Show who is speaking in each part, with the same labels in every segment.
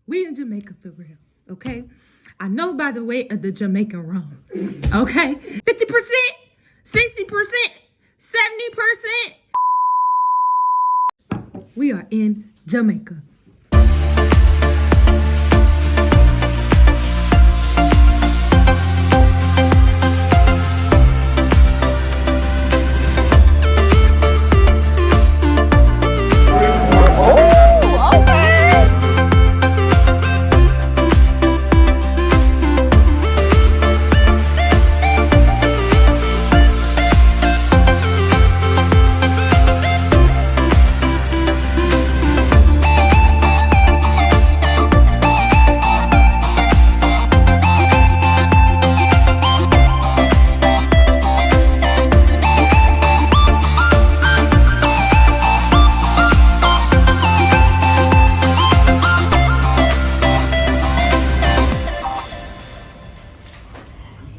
Speaker 1: We in Jamaica for real, okay? I know by the way of the Jamaican rum, okay? 50%, 60%, 70%. We are in Jamaica.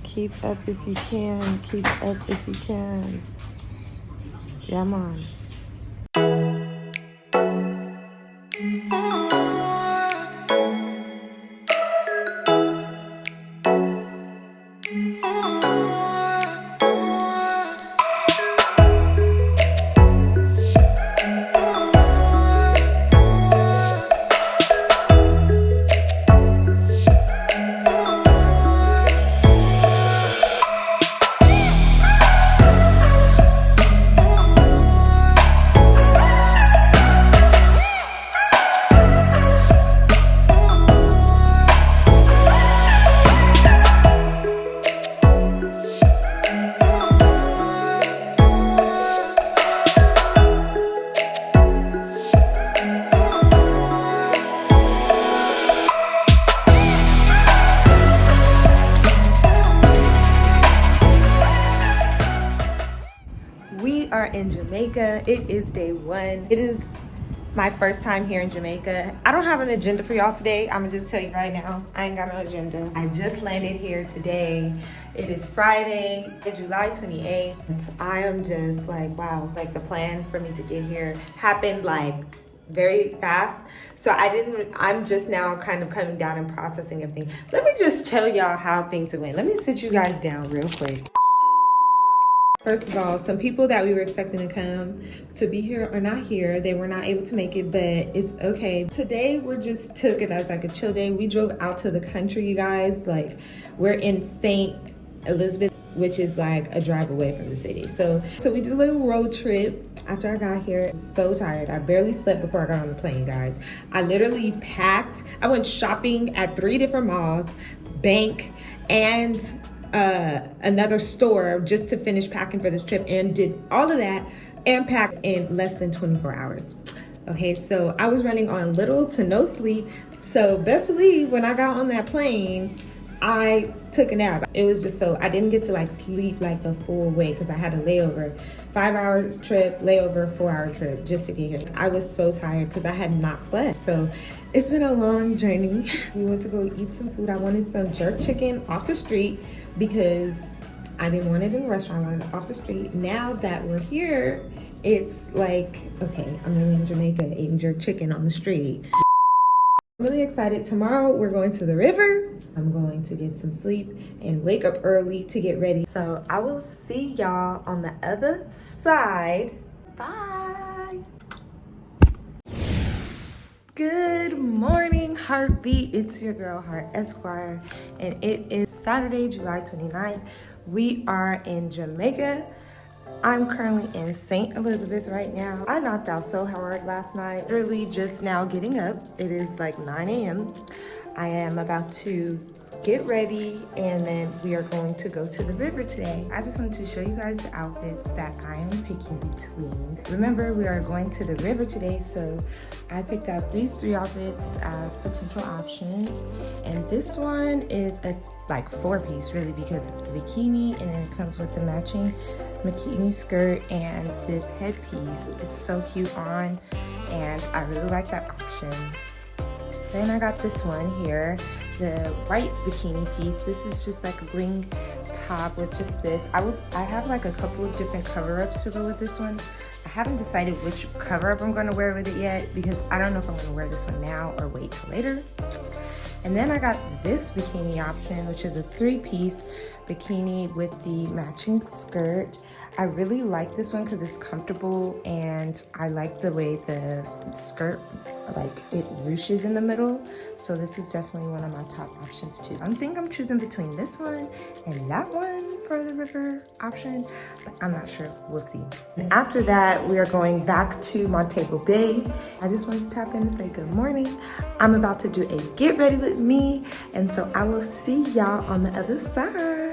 Speaker 2: Keep up if you can. Keep up if you can. Yeah, man. We are in Jamaica. It is day one. It is my first time here in Jamaica. I don't have an agenda for y'all today. I'm gonna just tell you right now, I ain't got no agenda. I just landed here today. It is Friday, July 28th. I am just like, wow, like the plan for me to get here happened like very fast. So I'm just now kind of coming down and processing everything. Let me just tell y'all how things went. Let me sit you guys down real quick. First of all, some people that we were expecting to come to be here are not here. They were not able to make it, but it's okay. Today, we just took it as like a chill day. We drove out to the country, you guys. Like, we're in St. Elizabeth, which is like a drive away from the city. So we did a little road trip after I got here. So tired. I barely slept before I got on the plane, guys. I literally packed. I went shopping at 3 different malls, bank, and another store just to finish packing for this trip, and did all of that and packed in less than 24 hours. Okay, so I was running on little to no sleep. So best believe when I got on that plane, I took a nap. It was just so I didn't get to like sleep like the full way because I had a layover. 5-hour trip, layover, 4-hour trip just to get here. I was so tired because I had not slept. So it's been a long journey. We went to go eat some food. I wanted some jerk chicken off the street because I didn't want it in a restaurant. I wanted it off the street. Now that we're here, it's like, okay, I'm really in Jamaica eating jerk chicken on the street. I'm really excited. Tomorrow we're going to the river. I'm going to get some sleep and wake up early to get ready. So I will see y'all on the other side. Bye. Good morning, Heartbeat. It's your girl, Heart Esquire, and it is Saturday, July 29th. We are in Jamaica. I'm currently in St. Elizabeth right now. I knocked out so hard last night, literally just now getting up. It is like 9 a.m. I am about to get ready, and then we are going to go to the river today. I just wanted to show you guys the outfits that I am picking between. Remember, we are going to the river today, so I picked out these 3 outfits as potential options, and this one is a like 4-piece really because it's the bikini, and then it comes with the matching bikini skirt and this headpiece. It's so cute on, and I really like that option. Then I got this one here, the white bikini piece. This is just like a bling top with just this. I have like a couple of different cover-ups to go with this one. I haven't decided which cover up I'm going to wear with it yet because I don't know if I'm going to wear this one now or wait till later. And then I got this bikini option, which is a 3-piece bikini with the matching skirt. I really like this one because it's comfortable and I like the way the skirt, like it ruches in the middle. So this is definitely one of my top options too. I think I'm choosing between this one and that one for the river option, but I'm not sure, we'll see. And after that, we are going back to Montego Bay. I just wanted to tap in and say good morning. I'm about to do a get ready with me, and so I will see y'all on the other side.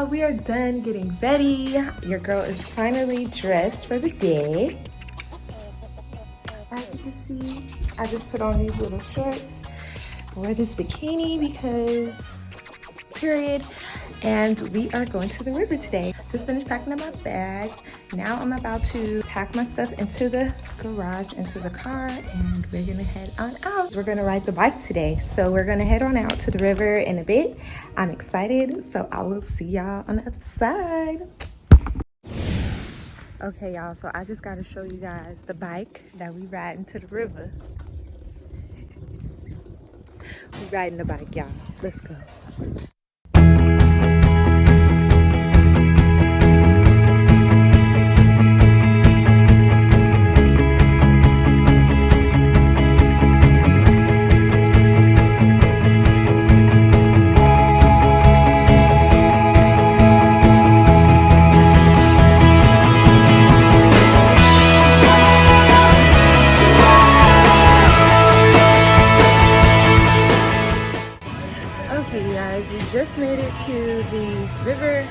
Speaker 2: We are done getting ready. Your girl is finally dressed for the day. As you can see, I just put on these little shorts. I wear this bikini because, period. And we are going to the river today. Just finished packing up my bags. Now I'm about to pack my stuff into the garage, into the car, and we're gonna head on out. We're gonna ride the bike today. So we're gonna head on out to the river in a bit. I'm excited, so I will see y'all on the other side. Okay, y'all, so I just gotta show you guys the bike that we riding to the river. We riding the bike, y'all. Let's go. Okay, you guys, we just made it to the river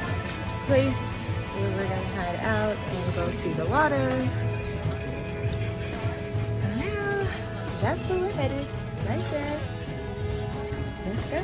Speaker 2: place where we're gonna head out and go see the water. So now, that's where we're headed, right there. Let's go.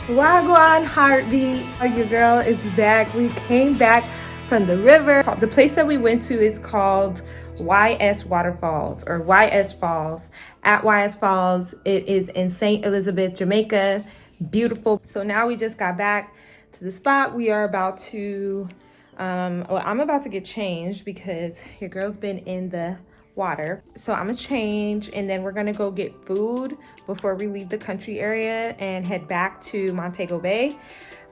Speaker 2: Wagwan heartbeat. Your girl is back. We came back from the river. The place that we went to is called YS Waterfalls or YS Falls. At YS Falls, it is in St. Elizabeth, Jamaica. Beautiful. So now we just got back to the spot. We are about to, well, I'm about to get changed because your girl's been in the water. So I'm gonna change and then we're gonna go get food before we leave the country area and head back to Montego Bay.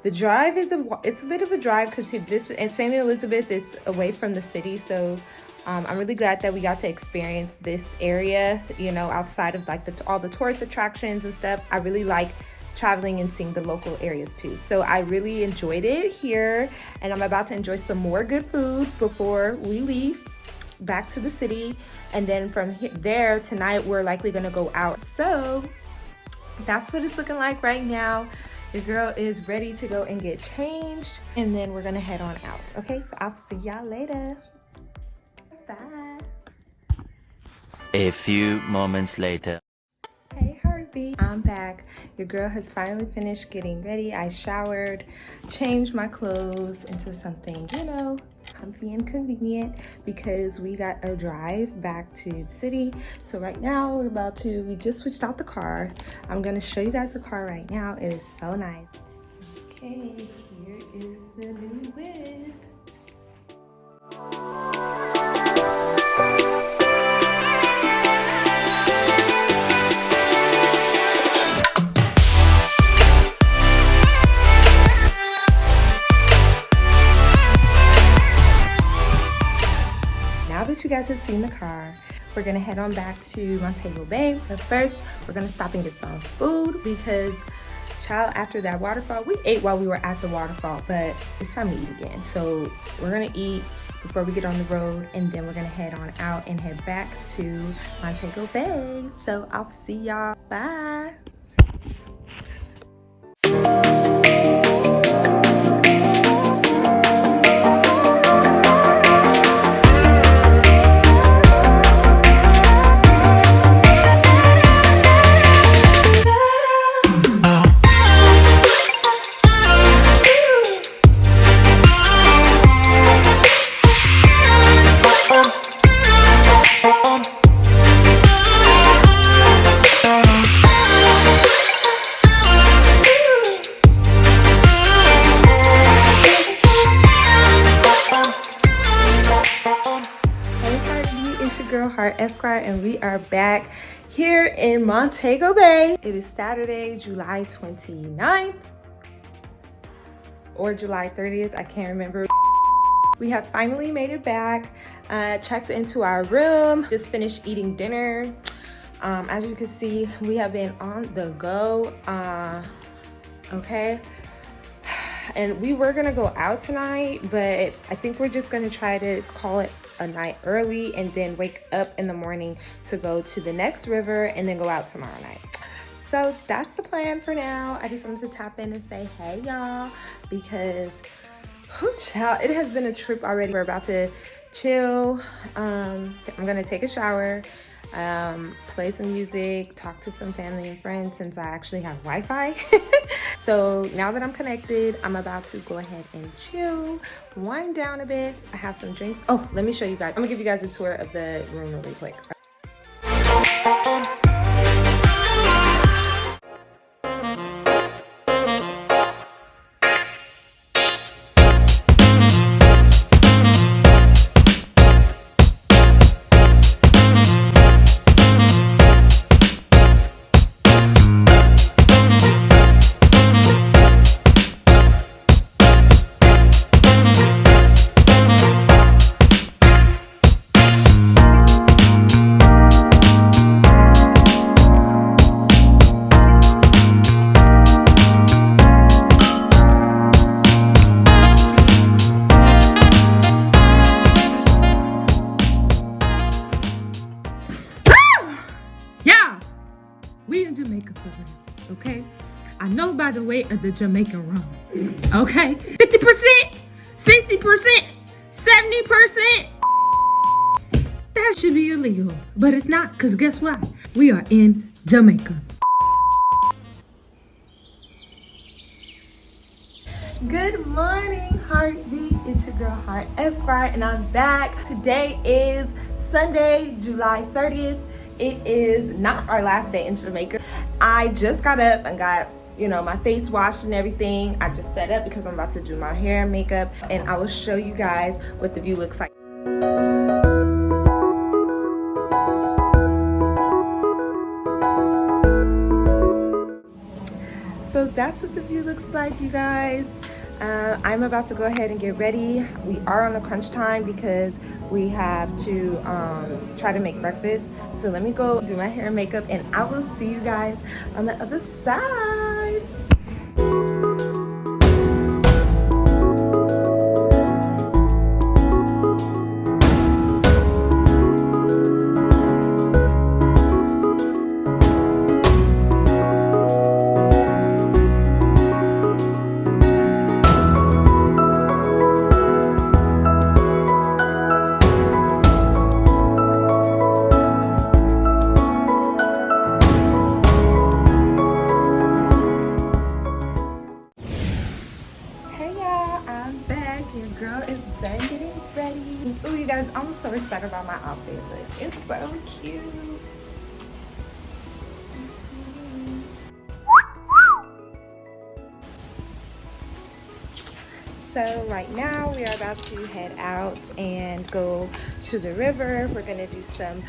Speaker 2: The drive is it's a bit of a drive because this and St. Elizabeth is away from the city. So I'm really glad that we got to experience this area, you know, outside of like all the tourist attractions and stuff. I really like traveling and seeing the local areas too. So I really enjoyed it here and I'm about to enjoy some more good food before we leave back to the city. And then from there tonight, we're likely gonna go out. So that's what it's looking like right now. Your girl is ready to go and get changed and then we're gonna head on out. Okay, so I'll see y'all later. Bye.
Speaker 3: A few moments later.
Speaker 2: Hey Heartbeat, I'm back. Your girl has finally finished getting ready. I showered, changed my clothes into something, you know, comfy and convenient because we got a drive back to the city. So right now we just switched out the car. I'm gonna show you guys the car right now. It is so nice. Okay, here is the new whip. Now that you guys have seen the car, we're gonna head on back to Montego Bay. But first, we're gonna stop and get some food because, child, after that waterfall, we ate while we were at the waterfall, but it's time to eat again. So we're gonna eat before we get on the road, and then we're gonna head on out and head back to Montego Bay. So I'll see y'all. Bye. Esquire, and we are back here in Montego Bay. It is Saturday, July 29th or July 30th. I can't remember. We have finally made it back, checked into our room, just finished eating dinner. As you can see, we have been on the go. Okay. And we were gonna go out tonight, but I think we're just gonna try to call it a night early and then wake up in the morning to go to the next river and then go out tomorrow night. So that's the plan for now. I just wanted to tap in and say, hey y'all, because child, it has been a trip already. We're about to chill. I'm gonna take a shower, play some music, talk to some family and friends since I actually have Wi-Fi. So now that I'm connected, I'm about to go ahead and chill, wind down a bit. I have some drinks. Oh, let me show you guys. I'm gonna give you guys a tour of the room really quick.
Speaker 1: We in Jamaica for real, okay? I know by the weight of the Jamaican rum, okay? 50%, 60%, 70%. That should be illegal, but it's not, because guess what? We are in Jamaica.
Speaker 2: Good morning, Heartbeat. It's your girl, Heart Esquire, and I'm back. Today is Sunday, July 30th. It is not our last day in Jamaica. I just got up and got, my face washed and everything. I just set up because I'm about to do my hair and makeup, and I will show you guys what the view looks like. So that's what the view looks like, you guys. I'm about to go ahead and get ready. We are on a crunch time because we have to try to make breakfast. So let me go do my hair and makeup, and I will see you guys on the other side. Oh, you guys, I'm so excited about my outfit. Like, it's so cute. So right now we are about to head out and go to the river. We're gonna do some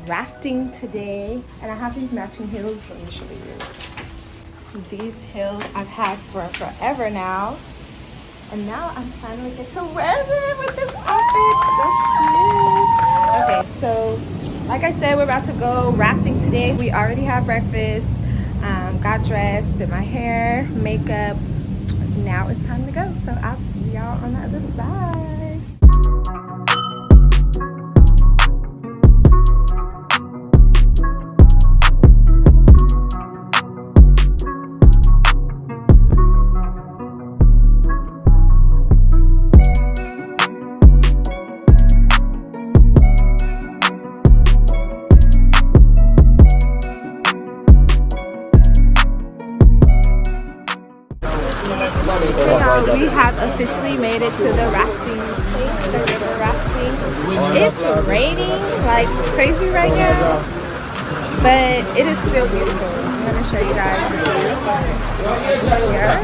Speaker 2: rafting today. And I have these matching heels. Let me show you. These heels I've had for forever now. And now I'm finally get to wear them with this outfit. So cute. Okay, so like I said, we're about to go rafting today. We already have breakfast, got dressed, did my hair, makeup. Now it's time to go. So I'll see y'all on the other side. We have officially made it to the rafting place, the river rafting. It's raining like crazy right now, but it is still beautiful. I'm gonna show you guys the view here.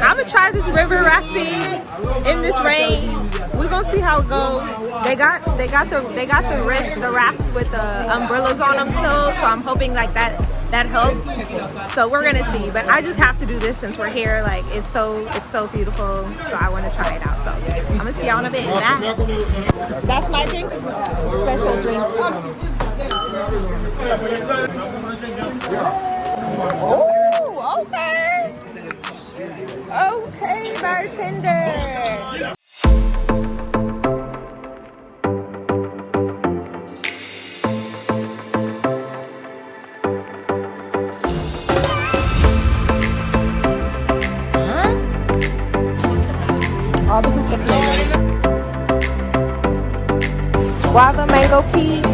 Speaker 2: I'm gonna try this river rafting in this rain. We're gonna see how it goes. They got the rafts with the umbrellas on them still, so I'm hoping like that helps. So we're gonna see, but I just have to do this since we're here. Like it's so beautiful, so I want to try it out. So I'm gonna see y'all in a bit. That's my drink, special drink. Oh, okay. Okay, bartender. All the hookah flavors. Guava, mango, peach.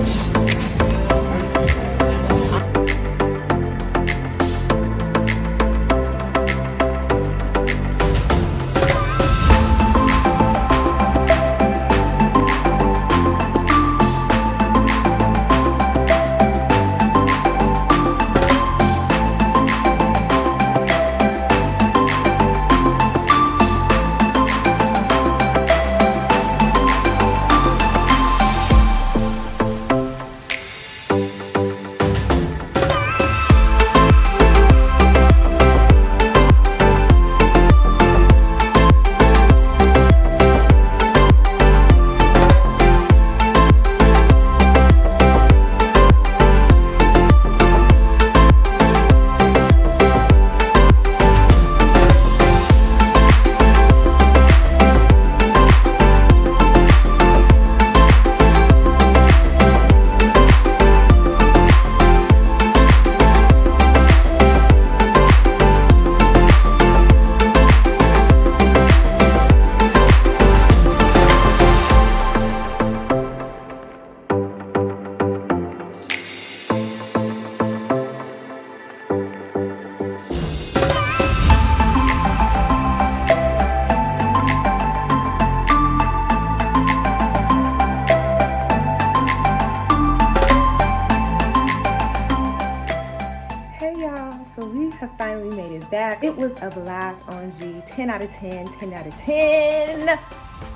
Speaker 2: So we have finally made it back. It was a blast, OMG. 10 out of 10, 10 out of 10,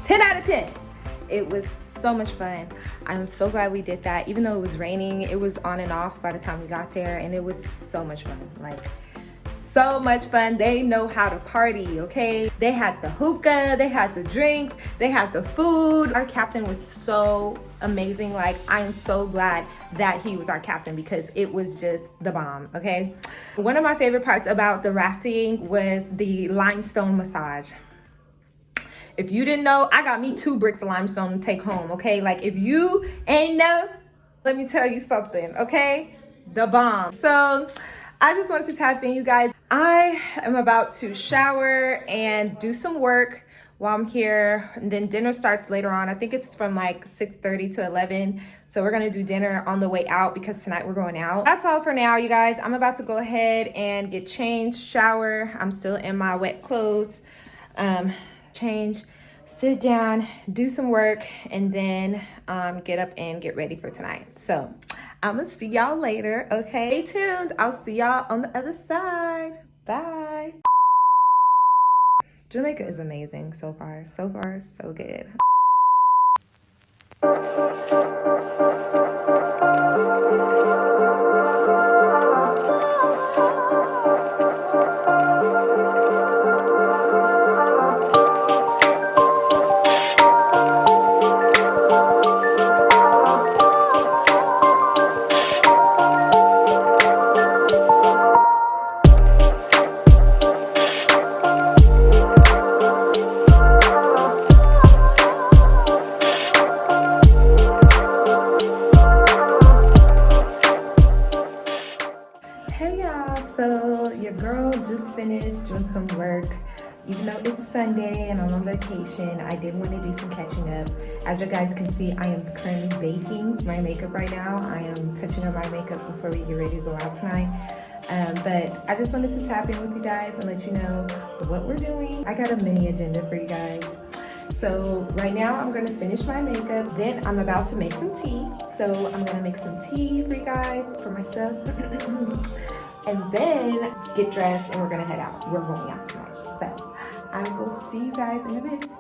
Speaker 2: 10 out of 10. It was so much fun. I'm so glad we did that. Even though it was raining, it was on and off by the time we got there, and it was so much fun. Like, so much fun. They know how to party, okay? They had the hookah, they had the drinks, they had the food. Our captain was so amazing. Like, I am so glad that he was our captain because it was just the bomb, okay? One of my favorite parts about the rafting was the limestone massage. If you didn't know, I got me 2 bricks of limestone to take home, okay? Like, if you ain't know, let me tell you something, okay? The bomb. So I just wanted to tap in, you guys. I am about to shower and do some work while I'm here, and then dinner starts later on. I think it's from like 6:30 to 11. So we're gonna do dinner on the way out because tonight we're going out. That's all for now, you guys. I'm about to go ahead and get changed, shower. I'm still in my wet clothes. Change, sit down, do some work, and then get up and get ready for tonight. So I'm gonna see y'all later, okay? Stay tuned. I'll see y'all on the other side. Bye. Jamaica is amazing so far. So far, so good. Hey y'all, so your girl just finished doing some work. Even though it's Sunday and I'm on vacation, I did want to do some catching up. As you guys can see, I am currently baking my makeup right now. I am touching up my makeup before we get ready to go out tonight. But I just wanted to tap in with you guys and let you know what we're doing. I got a mini agenda for you guys. So right now I'm gonna finish my makeup, then I'm about to make some tea. So I'm gonna make some tea for you guys, for myself, and then get dressed and we're gonna head out. We're going out tonight. So I will see you guys in a bit.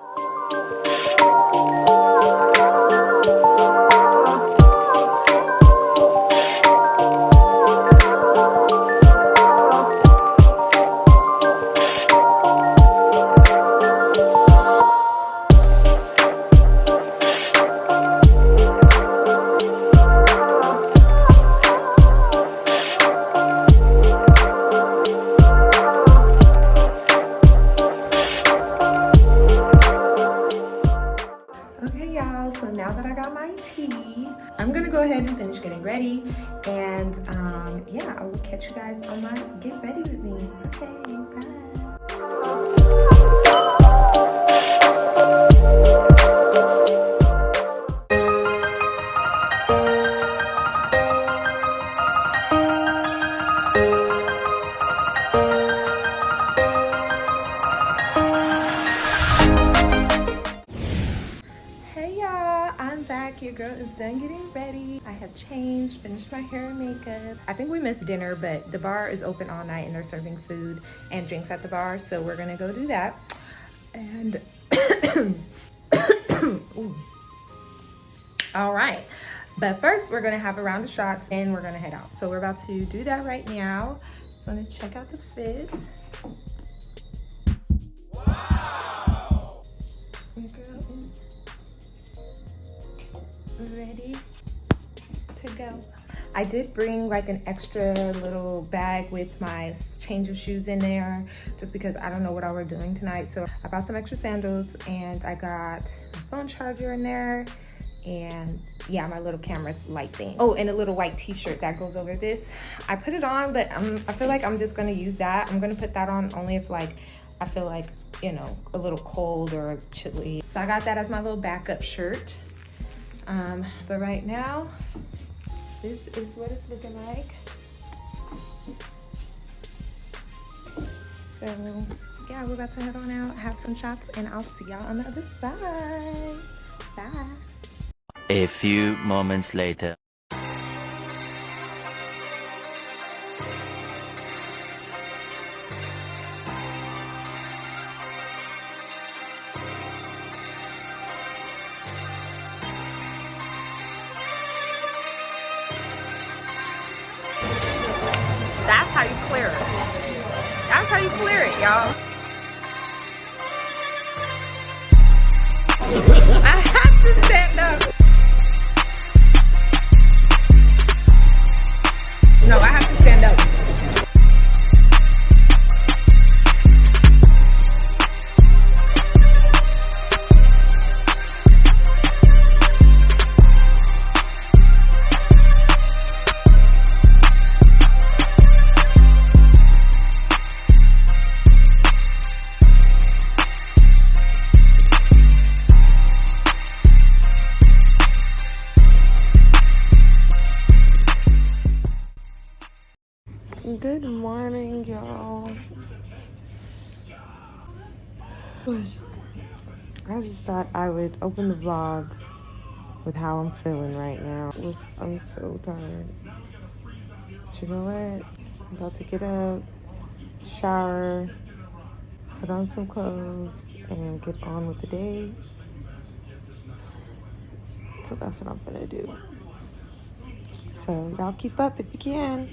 Speaker 2: Okay y'all, so now that I got my tea, I'm gonna go ahead and finish getting ready, and yeah, I will catch you guys on my get ready with me. Okay, bye. Hey y'all, I'm back. Your girl is done getting ready. I have changed, finished my hair and makeup. I think we missed dinner, but the bar is open all night and they're serving food and drinks at the bar, so we're gonna go do that. And all right, but first we're gonna have a round of shots and we're gonna head out. So we're about to do that right now. So I'm gonna check out the fit. Wow! Your girl is ready to go. I did bring like an extra little bag with my change of shoes in there just because I don't know what all we're doing tonight. So I bought some extra sandals and I got my phone charger in there and yeah, my little camera light thing. Oh, and a little white t-shirt that goes over this. I put it on, but I feel like I'm just gonna use that. I'm gonna put that on only if like I feel like, you know, a little cold or chilly. So I got that as my little backup shirt. But right now, this is what it's looking like. So yeah, we're about to head on out, have some shots, and I'll see y'all on the other side. Bye.
Speaker 3: A few moments later.
Speaker 2: That's how you clear it. That's how you clear it, y'all. I have to stand up. No, I have to stand up. Good morning, y'all. I just thought I would open the vlog with how I'm feeling right now. I'm so tired. But you know what? I'm about to get up, shower, put on some clothes, and get on with the day. So that's what I'm gonna do. So y'all keep up if you can.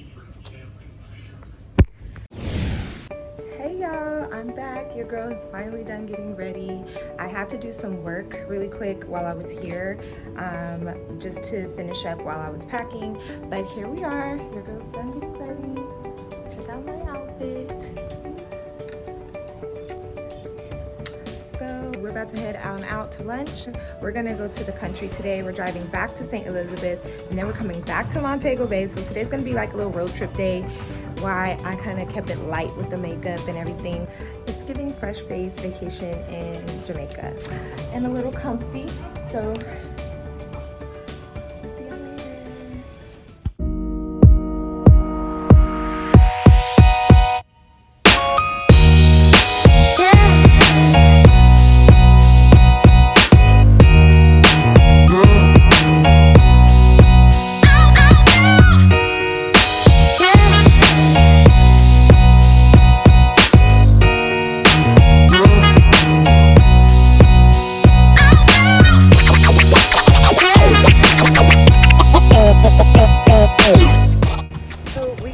Speaker 2: Hey y'all, I'm back. Your girl is finally done getting ready. I had to do some work really quick while I was here, just to finish up while I was packing. But here we are. Your girl's done getting ready. Check out my outfit. So we're about to head out to lunch. We're gonna go to the country today. We're driving back to St. Elizabeth, and then we're coming back to Montego Bay. So today's gonna be like a little road trip day. Why I kind of kept it light with the makeup and everything. It's giving fresh face vacation in Jamaica and a little comfy. So see y'all later.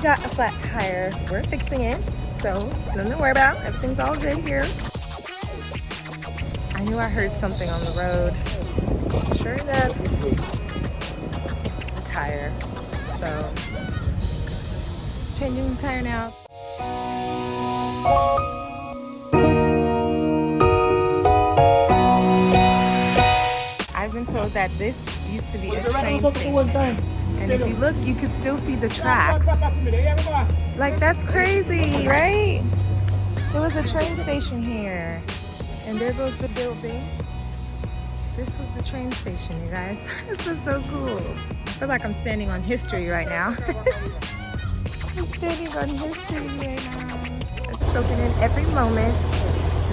Speaker 2: Got a flat tire. We're fixing it, so nothing to worry about. Everything's all good here. I knew I heard something on the road. Sure enough, it's the tire. So, changing the tire now. I've been told that this used to be a train station. And if you look, you can still see the tracks. Like, that's crazy, right? There was a train station here. And there goes the building. This was the train station, you guys. This is so cool. I feel like I'm standing on history right now. I'm standing on history right now. It's soaking in every moment.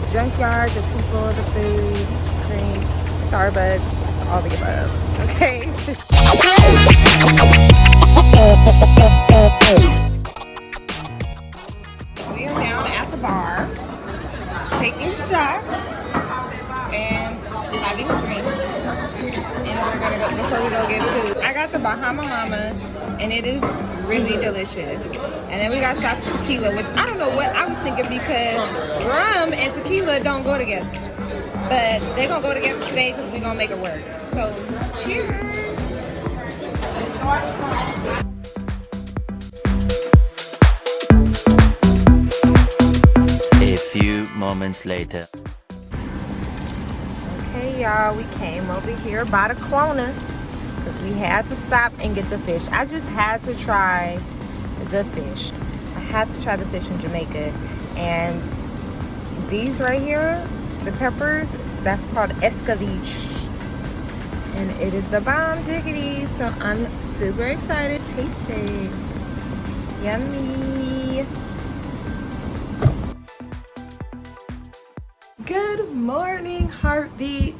Speaker 2: The junkyard, the people, the food, drinks, Starbucks, all the above. Okay? We are now at the bar, taking shots and having drinks. And we're gonna go before we go get food. I got the Bahama Mama, and it is really delicious. And then we got shots of tequila, which I don't know what I was thinking because rum and tequila don't go together. But they're gonna go together today because we're gonna make it work. So cheers.
Speaker 3: A few moments later.
Speaker 2: Okay, y'all, we came over here by the corner because we had to stop and get the fish. I just had to try the fish. I had to try the fish in Jamaica. And these right here, the peppers, that's called Esquire. And it is the bomb diggity. So I'm super excited. Taste it. Yummy. Good morning, heartbeat.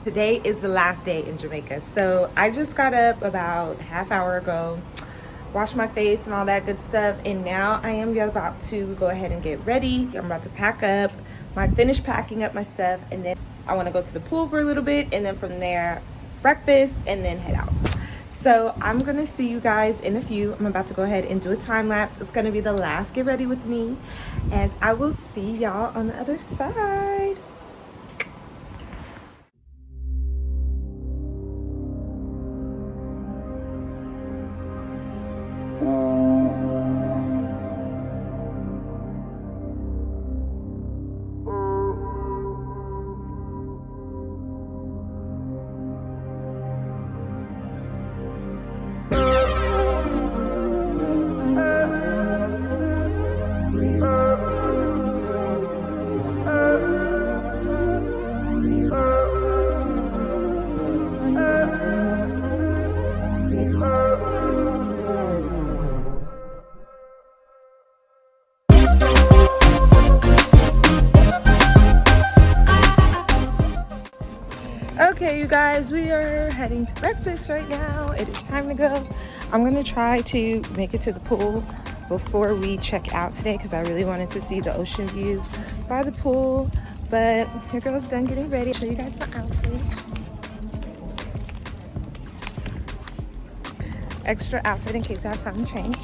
Speaker 2: Today is the last day in Jamaica. So I just got up about a half hour ago, washed my face and all that good stuff. And now I am about to go ahead and get ready. I'm about to pack up. I finished packing up my stuff, and then I want to go to the pool for a little bit, and then from there breakfast, and then head out. So I'm gonna see you guys in a few. I'm about to go ahead and do a time lapse. It's gonna be the last get ready with me, and I will see y'all on the other side. Okay, you guys, we are heading to breakfast right now. It is time to go. I'm gonna try to make it to the pool before we check out today because I really wanted to see the ocean views by the pool. But your girl's done getting ready. I'll show you guys my outfit. Extra outfit in case I have time to change.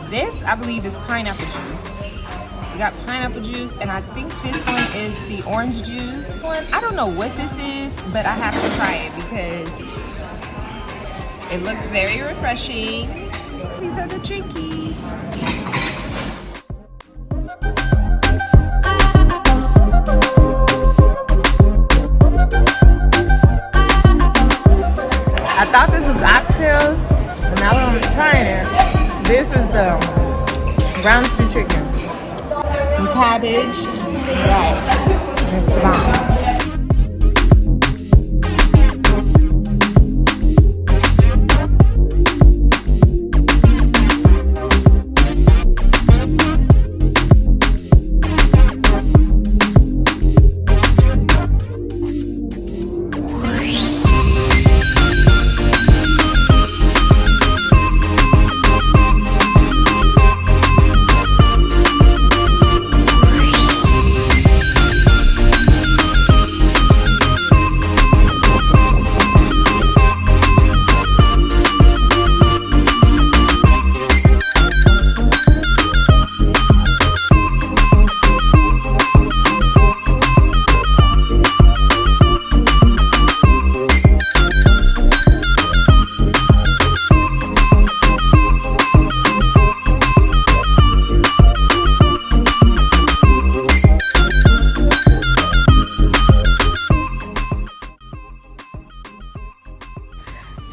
Speaker 2: This, I believe, is pineapple juice. We got pineapple juice, and I think this one is the orange juice one. I don't know what this is, but I have to try it because it looks very refreshing. These are the drinkies. I thought this was oxtail, and now that I'm trying it, this is the brown stew chicken. Some cabbage, rice. It's the bomb.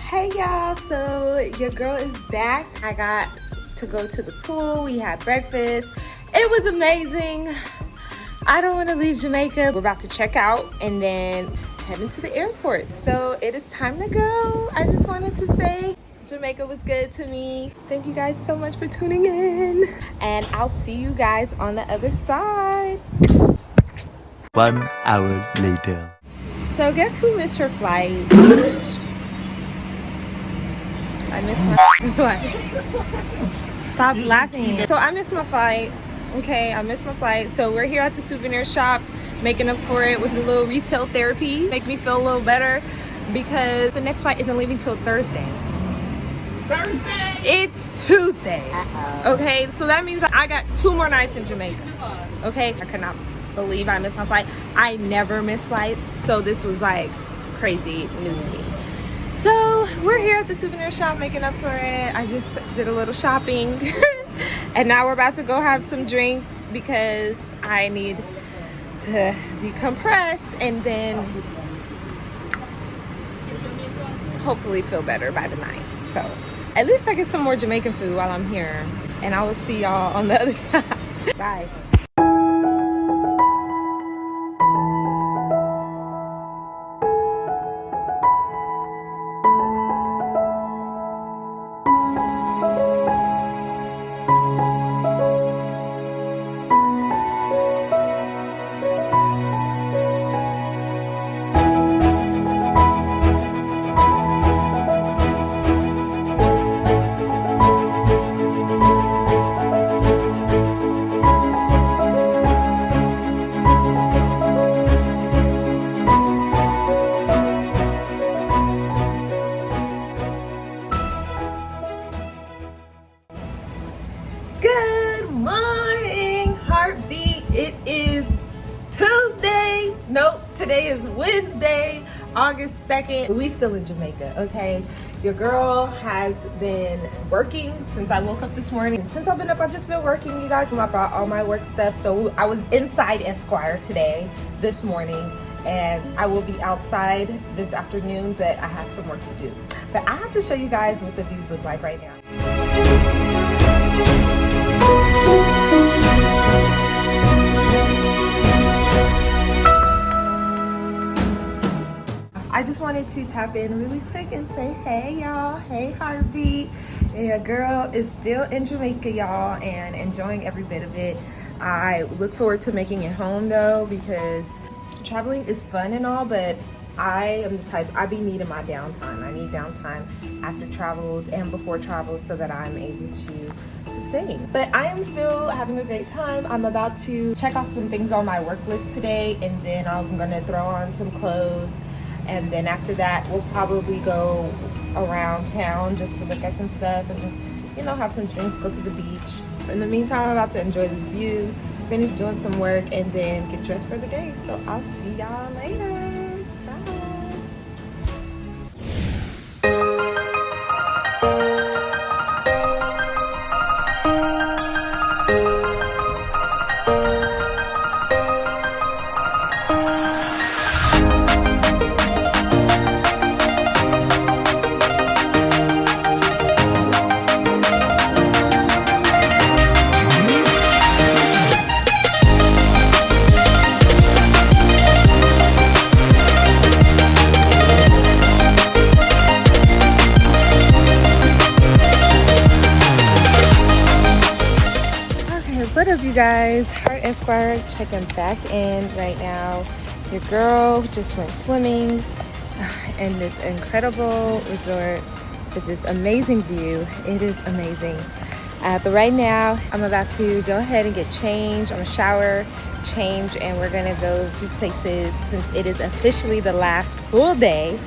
Speaker 2: Hey y'all, so your girl is back. I got to go to the pool. We had breakfast. It was amazing. I don't want to leave Jamaica. We're about to check out and then head into the airport. So it is time to go. I just wanted to say Jamaica was good to me. Thank you guys so much for tuning in. And I'll see you guys on the other side.
Speaker 3: 1 hour later.
Speaker 2: So guess who missed her flight? I missed my flight. Stop laughing. So I missed my flight. Okay, I missed my flight. So we're here at the souvenir shop, making up for it with a little retail therapy. Makes me feel a little better because the next flight isn't leaving till Thursday. Thursday? It's Tuesday. Okay, so that means that I got 2 more nights in Jamaica. Okay, I could not believe I missed my flight. I never miss flights, so this was like crazy new to me. So we're here at the souvenir shop making up for it. I just did a little shopping and now we're about to go have some drinks because I need to decompress and then hopefully feel better by the night. So at least I get some more Jamaican food while I'm here, and I will see y'all on the other side. Bye. Good morning, heartbeat. It is Tuesday. Nope, today is Wednesday, August 2nd. We still in Jamaica, okay? Your girl has been working since I woke up this morning. Since I've been up, I've just been working, you guys. I brought all my work stuff. So I was inside Esquire today, this morning, and I will be outside this afternoon, but I had some work to do. But I have to show you guys what the views look like right now. I just wanted to tap in really quick and say, hey y'all, hey heartbeat. Yeah, girl is still in Jamaica, y'all, and enjoying every bit of it. I look forward to making it home though, because traveling is fun and all, but I am the type, I be needing my downtime. I need downtime after travels and before travels so that I'm able to sustain. But I am still having a great time. I'm about to check off some things on my work list today, and then I'm gonna throw on some clothes. And then after that, we'll probably go around town just to look at some stuff and, you know, have some drinks, go to the beach. In the meantime, I'm about to enjoy this view, finish doing some work, and then get dressed for the day. So I'll see y'all later. Bye. What up, you guys? Heart Esquire checking back in right now. Your girl just went swimming in this incredible resort with this amazing view. It is amazing. But right now, I'm about to go ahead and get changed. I'm gonna shower, change, and we're gonna go do places since it is officially the last full day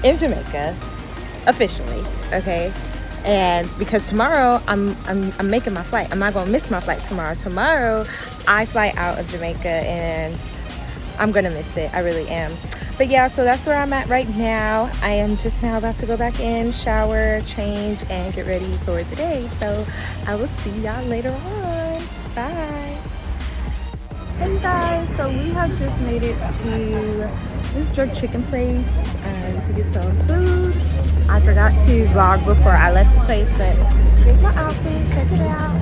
Speaker 2: in Jamaica. Officially, okay? And because tomorrow I'm making my flight. I'm not gonna miss my flight tomorrow. Tomorrow I fly out of Jamaica and I'm gonna miss it. I really am. But yeah, so that's where I'm at right now. I am just now about to go back in, shower, change, and get ready for the day. So I will see y'all later on. Bye. Hey guys, so we have just made it to this jerk chicken place to get some food. I forgot to vlog before I left the place, but here's my outfit. Check it out.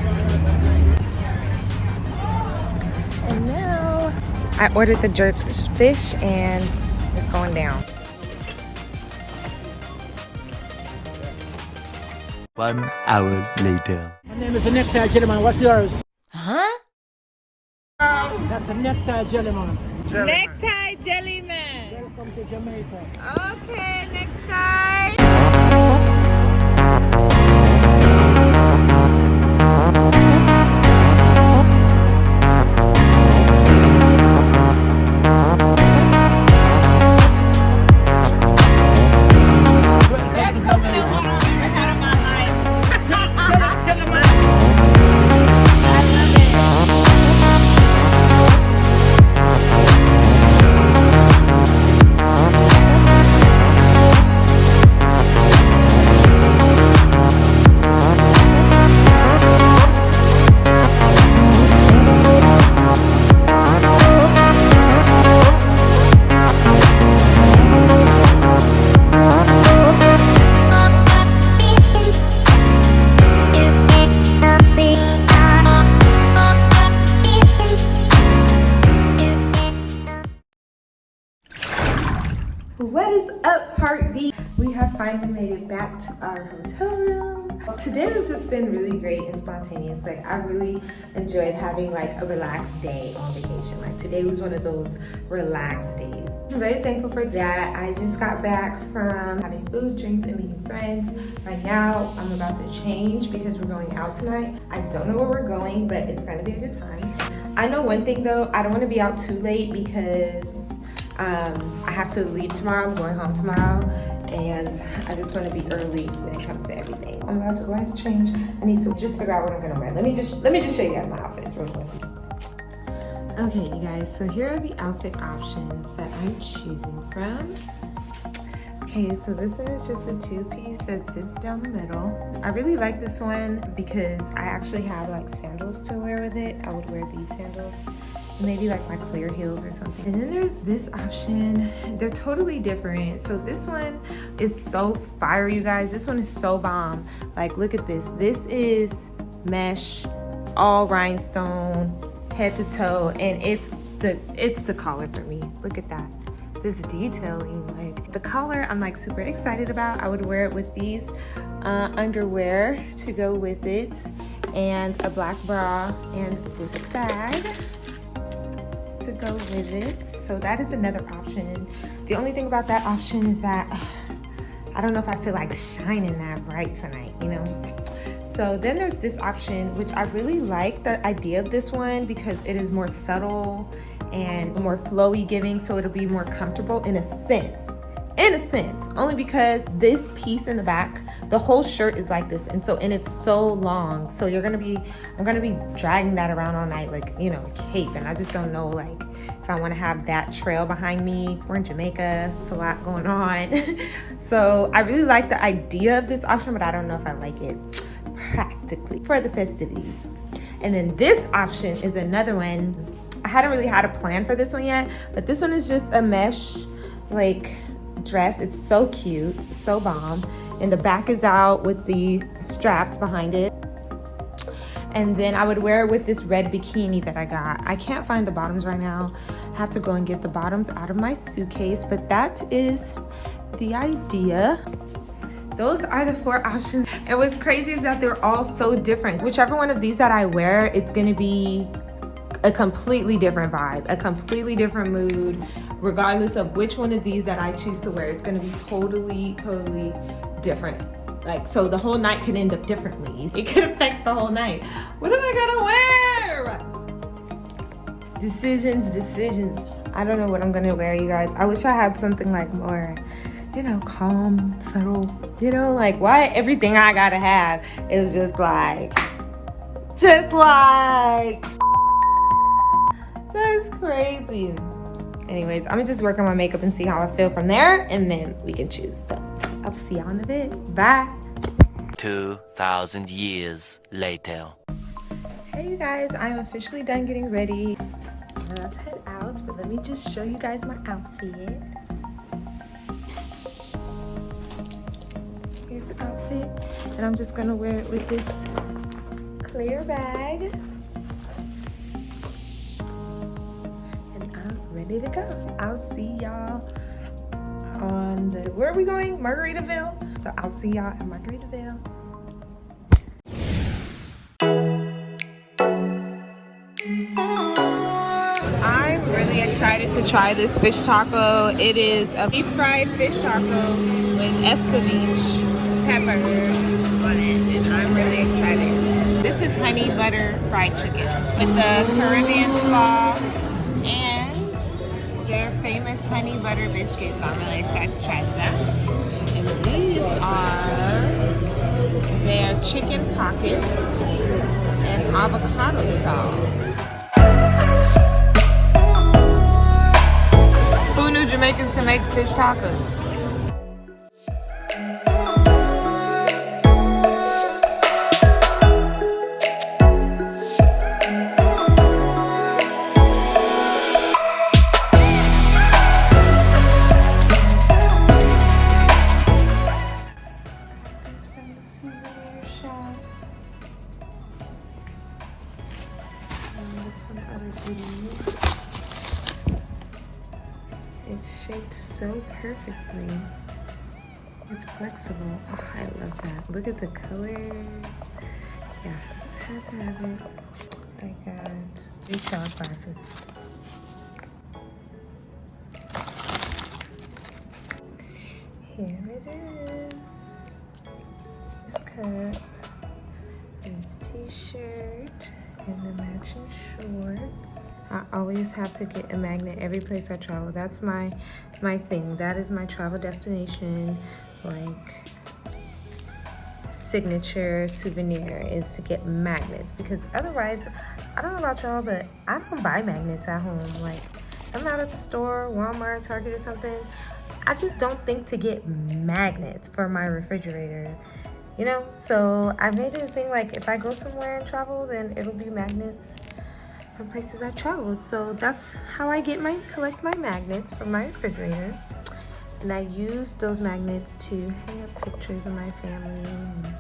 Speaker 2: And now I ordered the jerk fish and it's going down.
Speaker 3: 1 hour later.
Speaker 4: My name is a necktie jellyman. What's yours?
Speaker 1: Huh?
Speaker 4: That's a necktie jellyman.
Speaker 1: Necktie Jellyman.
Speaker 4: Welcome to Jamaica.
Speaker 1: Okay, necktie.
Speaker 2: What is up, Heartbeat? We have finally made it back to our hotel room. Today has just been really great and spontaneous. Like, I really enjoyed having like a relaxed day on vacation. Like, today was one of those relaxed days. I'm very thankful for that. I just got back from having food, drinks, and meeting friends. Right now, I'm about to change because we're going out tonight. I don't know where we're going, but it's gonna be a good time. I know one thing though, I don't want to be out too late because I have to leave tomorrow. I'm going home tomorrow, and I just want to be early when it comes to everything. I'm about to go ahead and change. I need to just figure out what I'm gonna wear. Let me just show you guys my outfits real quick. Okay, you guys. So here are the outfit options that I'm choosing from. Okay, so this one is just the two-piece that sits down the middle. I really like this one because I actually have like sandals to wear with it. I would wear these sandals. Maybe like my clear heels or something. And then there's this option. They're totally different. So this one is so fire, you guys. This one is so bomb. Like, look at this. This is mesh, all rhinestone, head to toe, and it's the collar for me. Look at that. this detailing. Like the color I'm like super excited about. I would wear it with these underwear to go with it, and a black bra and this bag to go with it. So that is another option. The only thing about that option is that I don't know if I feel like shining that bright tonight, you know? So then there's this option, which I really like the idea of this one because it is more subtle and more flowy giving, so it'll be more comfortable in a sense. Only because this piece in the back, the whole shirt is like this, and it's so long, so I'm gonna be dragging that around all night, like, you know, a cape, and I just don't know, like, if I want to have that trail behind me. We're in Jamaica, it's a lot going on. So I really like the idea of this option, but I don't know if I like it practically for the festivities. And then this option is another one. I hadn't really had a plan for this one yet, but this one is just a mesh like dress. It's so cute, so bomb, and the back is out with the straps behind it. And then I would wear it with this red bikini that I got. I can't find the bottoms right now. I have to go and get the bottoms out of my suitcase, but that is the idea. Those are the 4 options. And what's crazy is that they're all so different. Whichever one of these that I wear, it's gonna be a completely different vibe, a completely different mood, regardless of which one of these that I choose to wear. It's gonna be totally different. Like, so the whole night could end up differently. It could affect the whole night. What am I gonna wear? Decisions. I don't know what I'm gonna wear, you guys. I wish I had something like more, you know, calm, subtle, you know, like why everything I gotta have is just like, that's crazy. Anyways, I'm gonna just work on my makeup and see how I feel from there, and then we can choose. So I'll see y'all in a bit. Bye.
Speaker 3: 2,000 years later.
Speaker 2: Hey you guys, I'm officially done getting ready. Now let's head out, but let me just show you guys my outfit. Here's the outfit, and I'm just gonna wear it with this clear bag. And I'm ready to go. I'll see y'all on the, where are we going? Margaritaville. So I'll see y'all at Margaritaville. I'm really excited to try this fish taco. It is a deep fried fish taco with escovitch pepper on it, and I'm really excited. This is honey butter fried chicken with the Caribbean slaw and their famous honey butter biscuits. I'm really excited to try that. And these are their chicken pockets and avocado sauce. Who knew Jamaicans can make fish tacos? Some other goodies. It's shaped so perfectly. It's flexible. Oh, I love that. Look at the colors. Yeah, I had to have it. I got 3 shot glasses. Here it is. This cup, this t-shirt, and the matching shorts. I always have to get a magnet every place I travel. That's my thing. That is my travel destination, like signature souvenir, is to get magnets, because otherwise, I don't know about y'all, but I don't buy magnets at home. Like, I'm out at the store, Walmart, Target or something, I just don't think to get magnets for my refrigerator, you know? So I made it a thing, like if I go somewhere and travel, then it'll be magnets from places I've traveled. So that's how I collect my magnets from my refrigerator. And I use those magnets to hang up pictures of my family and,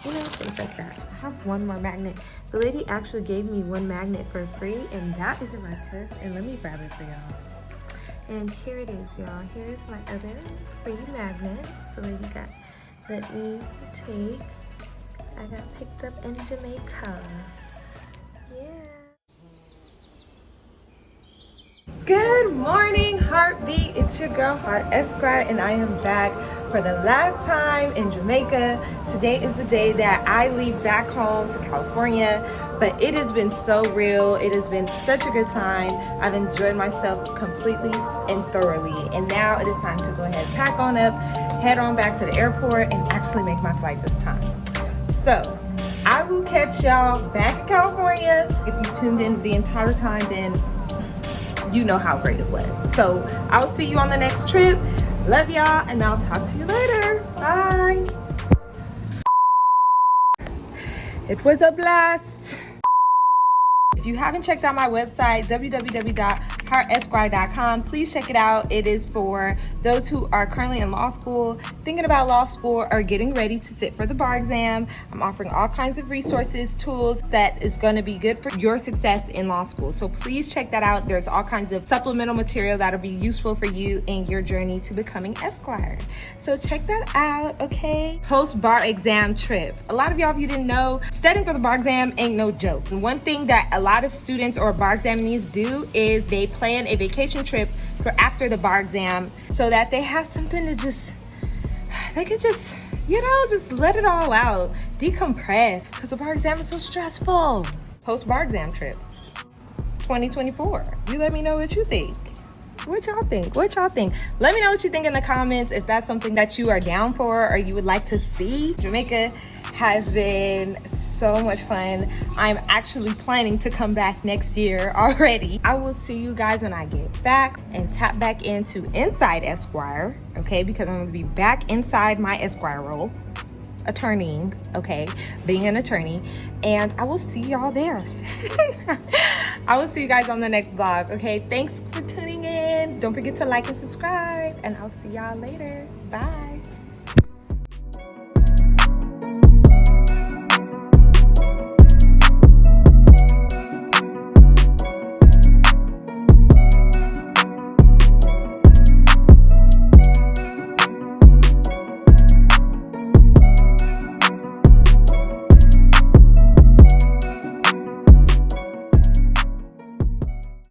Speaker 2: you know, things like that. I have one more magnet. The lady actually gave me one magnet for free, and that is in my purse. And let me grab it for y'all. And here it is, y'all. Here's my other pretty magnets. The lady got let me take. I got picked up in Jamaica. Yeah. Good morning, Heartbeat. It's your girl, Heart Esquire, and I am back for the last time in Jamaica. Today is the day that I leave back home to California, but it has been so real. It has been such a good time. I've enjoyed myself completely and thoroughly, and now it is time to go ahead, pack on up, head on back to the airport, and actually make my flight this time. So I will catch y'all back in California. If you tuned in the entire time, then you know how great it was. So I'll see you on the next trip. Love y'all, and I'll talk to you later. Bye. It was a blast. If you haven't checked out my website, www.heartesquire.com, please check it out. It is for those who are currently in law school, thinking about law school, or getting ready to sit for the bar exam. I'm offering all kinds of resources, tools that is going to be good for your success in law school. So please check that out. There's all kinds of supplemental material that'll be useful for you in your journey to becoming Esquire. So check that out, okay? Post-bar exam trip. A lot of y'all, if you didn't know, studying for the bar exam ain't no joke. And one thing that a lot of students or bar examinees do is they plan a vacation trip for after the bar exam so that they have something to they could just, just let it all out, decompress, because the bar exam is so stressful. Post-bar exam trip 2024. You let me know what you think. What y'all think? Let me know what you think in the comments, if that's something that you are down for or you would like to see. Jamaica has been so much fun. I'm actually planning to come back next year already. I will see you guys when I get back and tap back into Inside Esquire, okay? Because I'm gonna be back inside my Esquire role, attorneying, okay? Being an attorney, and I will see y'all there. I will see you guys on the next vlog, okay? Thanks for tuning in. Don't forget to like and subscribe, and I'll see y'all later. Bye.